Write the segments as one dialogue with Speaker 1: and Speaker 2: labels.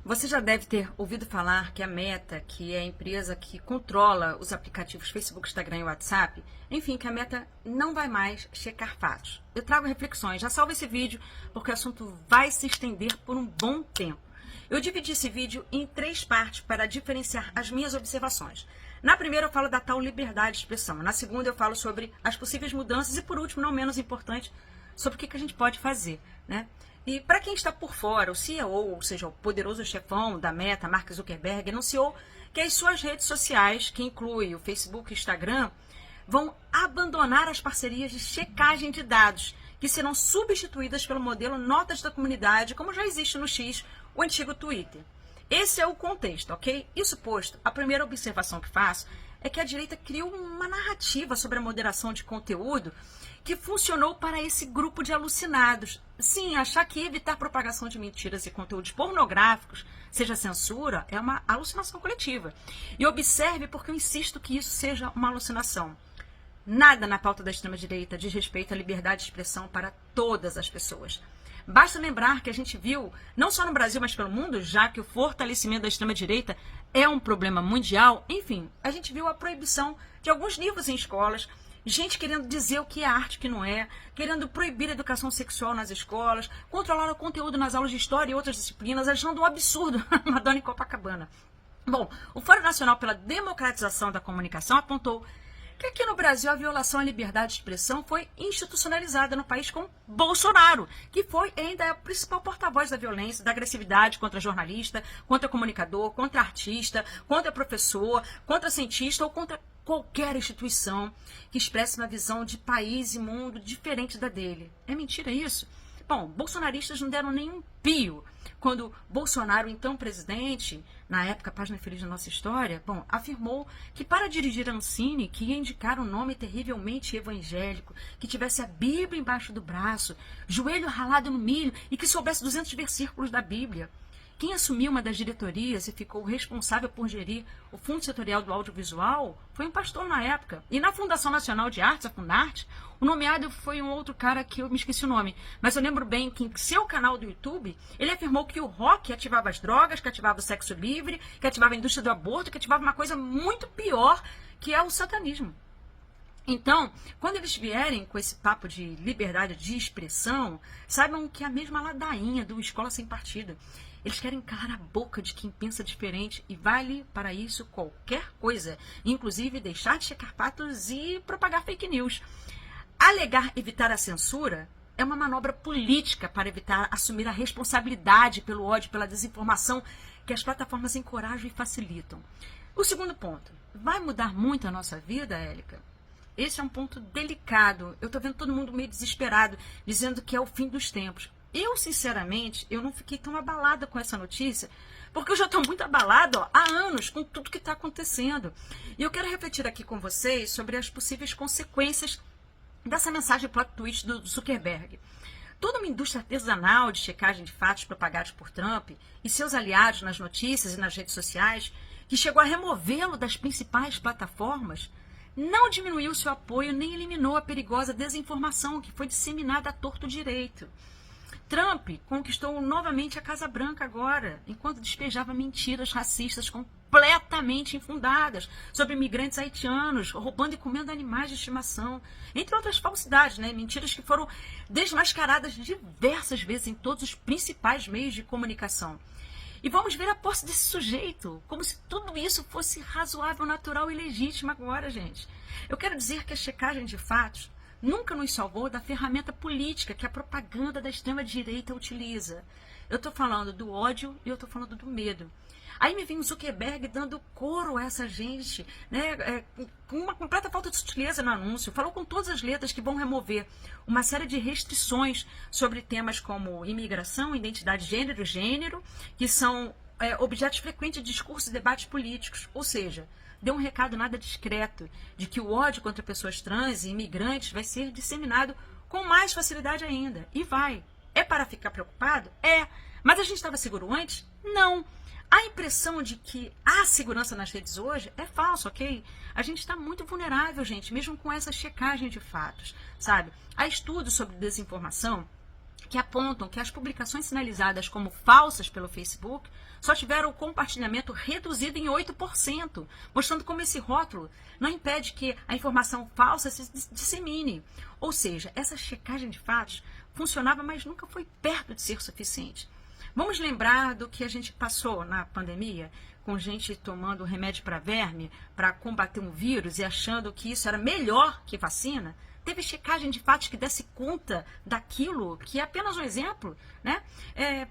Speaker 1: Você já deve ter ouvido falar que a Meta, que é a empresa que controla os aplicativos Facebook, Instagram e WhatsApp, enfim, que a Meta não vai mais checar fatos. Eu trago reflexões, já salva esse vídeo, porque o assunto vai se estender por um bom tempo. Eu dividi esse vídeo em 3 partes para diferenciar as minhas observações. Na primeira eu falo da tal liberdade de expressão, na segunda eu falo sobre as possíveis mudanças e por último, não menos importante, sobre o que a gente pode fazer, né? E para quem está por fora, o CEO, ou seja, o poderoso chefão da Meta, Mark Zuckerberg, anunciou que as suas redes sociais, que inclui o Facebook e o Instagram, vão abandonar as parcerias de checagem de dados, que serão substituídas pelo modelo Notas da Comunidade, como já existe no X, o antigo Twitter. Esse é o contexto, ok? Isso posto, a primeira observação que faço é que a direita criou uma narrativa sobre a moderação de conteúdo que funcionou para esse grupo de alucinados. Sim, achar que evitar propagação de mentiras e conteúdos pornográficos seja censura é uma alucinação coletiva. E observe porque eu insisto que isso seja uma alucinação. Nada na pauta da extrema-direita diz respeito à liberdade de expressão para todas as pessoas. Basta lembrar que a gente viu, não só no Brasil, mas pelo mundo, já que o fortalecimento da extrema-direita é um problema mundial, enfim, a gente viu a proibição de alguns livros em escolas, gente querendo dizer o que é arte e o que não é, querendo proibir a educação sexual nas escolas, controlar o conteúdo nas aulas de história e outras disciplinas, achando um absurdo Madonna em Copacabana. Bom, o Fórum Nacional pela Democratização da Comunicação apontou que aqui no Brasil a violação à liberdade de expressão foi institucionalizada no país com Bolsonaro, que foi ainda o principal porta-voz da violência, da agressividade contra jornalista, contra comunicador, contra artista, contra professor, contra cientista ou contra qualquer instituição que expresse uma visão de país e mundo diferente da dele. É mentira isso? Bom, bolsonaristas não deram nem um pio quando Bolsonaro, então presidente, na época, página feliz da nossa história, bom, afirmou que para dirigir a Ancine, que ia indicar um nome terrivelmente evangélico, que tivesse a Bíblia embaixo do braço, joelho ralado no milho e que soubesse 200 versículos da Bíblia. Quem assumiu uma das diretorias e ficou responsável por gerir o Fundo Setorial do Audiovisual foi um pastor na época. E na Fundação Nacional de Artes, a Funarte, o nomeado foi um outro cara que eu me esqueci o nome. Mas eu lembro bem que em seu canal do YouTube, ele afirmou que o rock ativava as drogas, que ativava o sexo livre, que ativava a indústria do aborto, que ativava uma coisa muito pior, que é o satanismo. Então, quando eles vierem com esse papo de liberdade de expressão, saibam que é a mesma ladainha do Escola Sem Partido. Eles querem calar a boca de quem pensa diferente e vale para isso qualquer coisa, inclusive deixar de checar fatos e propagar fake news. Alegar evitar a censura é uma manobra política para evitar assumir a responsabilidade pelo ódio, pela desinformação que as plataformas encorajam e facilitam. O segundo ponto, vai mudar muito a nossa vida, Érica? Esse é um ponto delicado. Eu estou vendo todo mundo meio desesperado, dizendo que é o fim dos tempos. Eu, sinceramente, eu não fiquei tão abalada com essa notícia, porque eu já estou muito abalada há anos com tudo que está acontecendo. E eu quero refletir aqui com vocês sobre as possíveis consequências dessa mensagem plot twist do Zuckerberg. Toda uma indústria artesanal de checagem de fatos propagados por Trump e seus aliados nas notícias e nas redes sociais, que chegou a removê-lo das principais plataformas, não diminuiu seu apoio nem eliminou a perigosa desinformação que foi disseminada a torto direito. Trump conquistou novamente a Casa Branca agora, enquanto despejava mentiras racistas completamente infundadas sobre imigrantes haitianos, roubando e comendo animais de estimação, entre outras falsidades, né? Mentiras que foram desmascaradas diversas vezes em todos os principais meios de comunicação. E vamos ver a posse desse sujeito, como se tudo isso fosse razoável, natural e legítimo agora, gente. Eu quero dizer que a checagem de fatos nunca nos salvou da ferramenta política que a propaganda da extrema-direita utiliza. Eu estou falando do ódio e eu estou falando do medo. Aí me vem o Zuckerberg dando coro a essa gente, né, com uma completa falta de sutileza no anúncio. Falou com todas as letras que vão remover uma série de restrições sobre temas como imigração, identidade de gênero, que são objetos frequentes de discursos e debates políticos. Ou seja, deu um recado nada discreto de que o ódio contra pessoas trans e imigrantes vai ser disseminado com mais facilidade ainda. E vai. É para ficar preocupado? É. Mas a gente estava seguro antes? Não. A impressão de que há segurança nas redes hoje é falso, ok? A gente está muito vulnerável, gente, mesmo com essa checagem de fatos, sabe? Há estudos sobre desinformação que apontam que as publicações sinalizadas como falsas pelo Facebook só tiveram o compartilhamento reduzido em 8%, mostrando como esse rótulo não impede que a informação falsa se dissemine. Ou seja, essa checagem de fatos funcionava, mas nunca foi perto de ser suficiente. Vamos lembrar do que a gente passou na pandemia, com gente tomando remédio para verme, para combater um vírus e achando que isso era melhor que vacina? Teve checagem de fatos que desse conta daquilo, que é apenas um exemplo, né?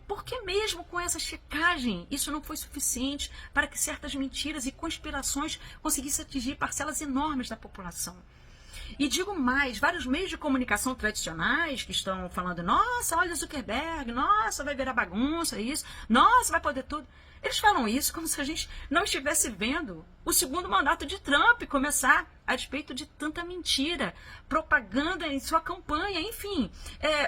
Speaker 1: Por que mesmo com essa checagem isso não foi suficiente para que certas mentiras e conspirações conseguissem atingir parcelas enormes da população? E digo mais, vários meios de comunicação tradicionais que estão falando, nossa, olha Zuckerberg, nossa, vai virar bagunça isso, nossa, vai poder tudo. Eles falam isso como se a gente não estivesse vendo o segundo mandato de Trump começar a despeito de tanta mentira, propaganda em sua campanha, enfim.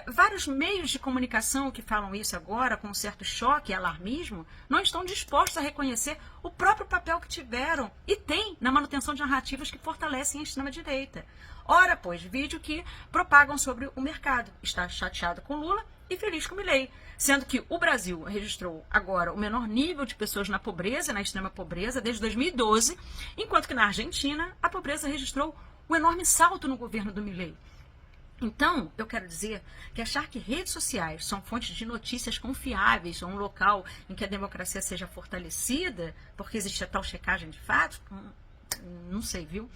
Speaker 1: Vários meios de comunicação que falam isso agora com um certo choque e alarmismo não estão dispostos a reconhecer o próprio papel que tiveram e têm na manutenção de narrativas que fortalecem a extrema-direita. Ora, pois, vídeo que propagam sobre o mercado. Está chateado com Lula e feliz com Milei, sendo que o Brasil registrou agora o menor nível de pessoas na pobreza, na extrema pobreza, desde 2012, enquanto que na Argentina a pobreza registrou um enorme salto no governo do Milei. Então, eu quero dizer que achar que redes sociais são fontes de notícias confiáveis ou um local em que a democracia seja fortalecida, porque existe a tal checagem de fatos, não sei, viu?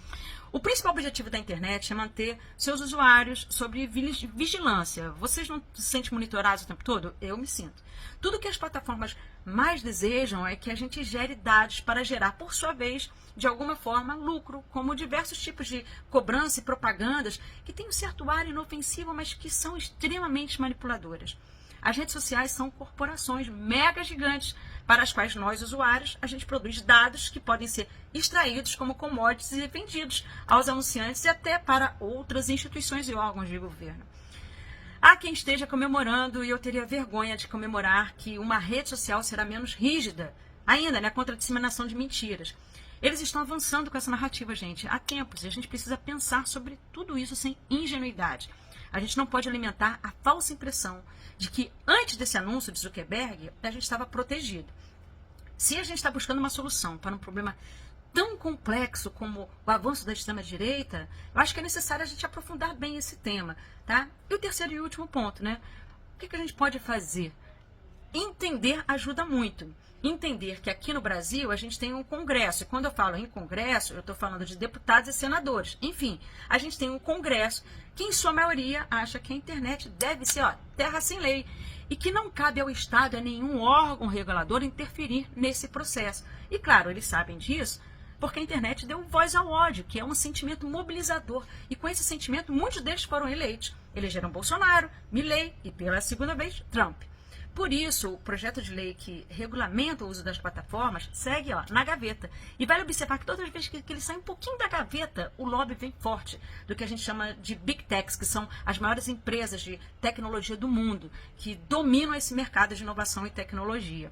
Speaker 1: O principal objetivo da internet é manter seus usuários sob vigilância. Vocês não se sentem monitorados o tempo todo? Eu me sinto. Tudo que as plataformas mais desejam é que a gente gere dados para gerar, por sua vez, de alguma forma, lucro, como diversos tipos de cobrança e propagandas que têm um certo ar inofensivo, mas que são extremamente manipuladoras. As redes sociais são corporações mega gigantes para as quais nós, usuários, a gente produz dados que podem ser extraídos como commodities e vendidos aos anunciantes e até para outras instituições e órgãos de governo. Há quem esteja comemorando, e eu teria vergonha de comemorar, que uma rede social será menos rígida, ainda, né, contra a disseminação de mentiras. Eles estão avançando com essa narrativa, gente, há tempos, e a gente precisa pensar sobre tudo isso sem ingenuidade. A gente não pode alimentar a falsa impressão de que, antes desse anúncio de Zuckerberg, a gente estava protegido. Se a gente está buscando uma solução para um problema tão complexo como o avanço da extrema-direita, eu acho que é necessário a gente aprofundar bem esse tema, tá? E o terceiro e último ponto, né? O que a gente pode fazer? Entender ajuda muito. Entender que aqui no Brasil a gente tem um Congresso. E quando eu falo em Congresso, eu estou falando de deputados e senadores. Enfim, a gente tem um Congresso que, em sua maioria, acha que a internet deve ser terra sem lei e que não cabe ao Estado, a nenhum órgão regulador, interferir nesse processo. E, claro, eles sabem disso porque a internet deu voz ao ódio, que é um sentimento mobilizador. E com esse sentimento, muitos deles foram eleitos. Elegeram Bolsonaro, Milei e, pela segunda vez, Trump. Por isso, o projeto de lei que regulamenta o uso das plataformas segue na gaveta. E vale observar que todas as vezes que ele sai um pouquinho da gaveta, o lobby vem forte do que a gente chama de Big Techs, que são as maiores empresas de tecnologia do mundo, que dominam esse mercado de inovação e tecnologia.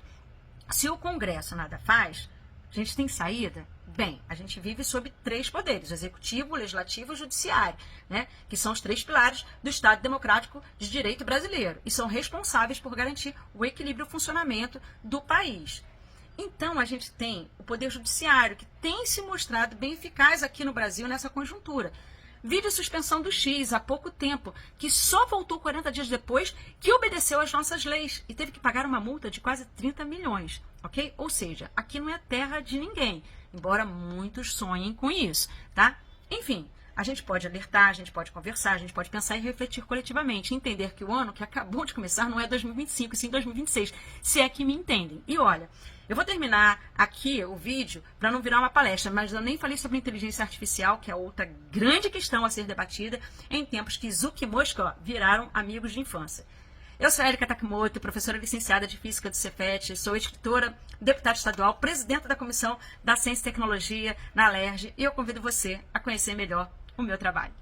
Speaker 1: Se o Congresso nada faz, a gente tem saída? Bem, a gente vive sob 3 poderes, o executivo, o legislativo e o judiciário, né? Que são os 3 pilares do Estado Democrático de Direito brasileiro e são responsáveis por garantir o equilíbrio e o funcionamento do país. Então, a gente tem o Poder Judiciário, que tem se mostrado bem eficaz aqui no Brasil nessa conjuntura. Vídeo suspensão do X há pouco tempo, que só voltou 40 dias depois que obedeceu às nossas leis e teve que pagar uma multa de quase 30 milhões, ok? Ou seja, aqui não é terra de ninguém, embora muitos sonhem com isso, tá? Enfim, a gente pode alertar, a gente pode conversar, a gente pode pensar e refletir coletivamente, entender que o ano que acabou de começar não é 2025, e sim 2026, se é que me entendem. E olha, eu vou terminar aqui o vídeo para não virar uma palestra, mas eu nem falei sobre inteligência artificial, que é outra grande questão a ser debatida em tempos que Zuki e Mosca viraram amigos de infância. Eu sou Érica Takimoto, professora licenciada de Física do Cefet, sou escritora, deputada estadual, presidenta da Comissão da Ciência e Tecnologia na Alerj, e eu convido você a conhecer melhor o meu trabalho.